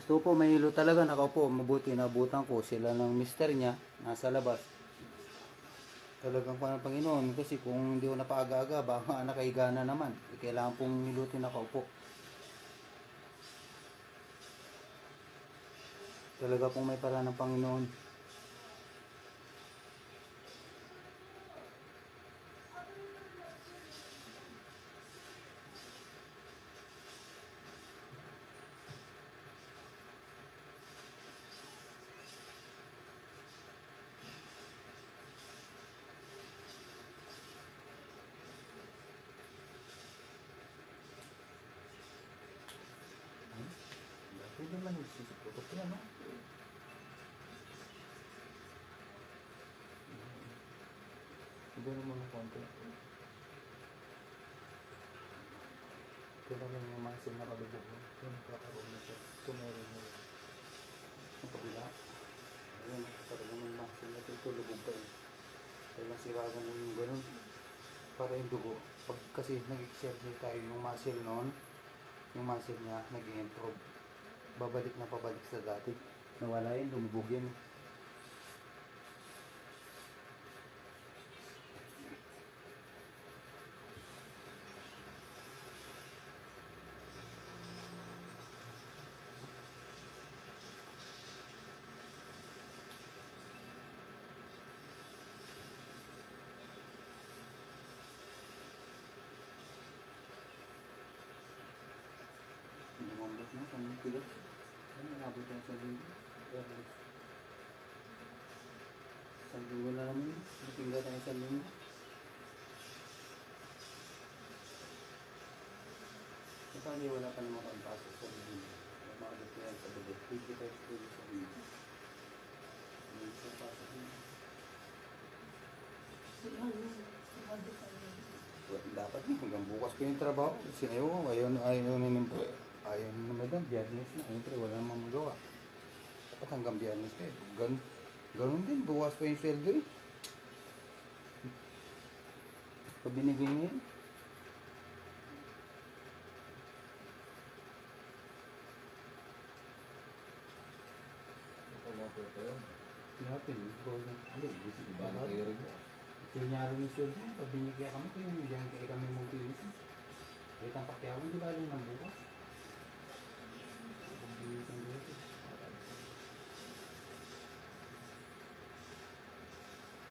Gusto ko po may hilo talaga. Nakaupo. Mabuti nabutan ko. Sila ng mister niya. Nasa labas. Talagang parang Panginoon. Kasi kung hindi ko napaaga-aga, baka nakahiga na naman. Kailangan pong hilutin nakaupo. Talaga pong may paraan ng Panginoon. Pwede man isisiputok yan, no? Siguro mo ng konti. Kaya lang yung masin na kalubog mo. Yung kakaroon na siya. Ito meron mo. Ang pabila. Ayun, talagang yung masin na ito lubog pa eh. Kaya lang siragan mo yung ganun. Para yung dugo. Pag kasi nag-exercise tayo yung muscle noon, yung muscle niya nag-improve. Babalik na pabalik sa dati. Nawala yun, lumubog yun. Lumambot na, kanong kilos. Ano, nabot na sa linggo. Sa linggo na naman. Natingga tayo sa linggo. Kapag wala ka naman kang pasok sa linggo. Maabot ko yan sa linggo. 25 kilos sa linggo. Ano sa pasok niya? Dapat niya, hanggang bukas ko yung trabaho. Sinayo ko, ayaw na madam, biyernes na. Siyempre, wala namang magawa. Dapat hanggang biyernes ka eh. Ganun din, bukas pa yung sweldo eh. Pag binigay niya yun. Lahat yun. Kunyari yung sweldo niya, pag binigay kami, kaya kami mong pinis. Kahit ang pakyawan, di ba alam ng bukas?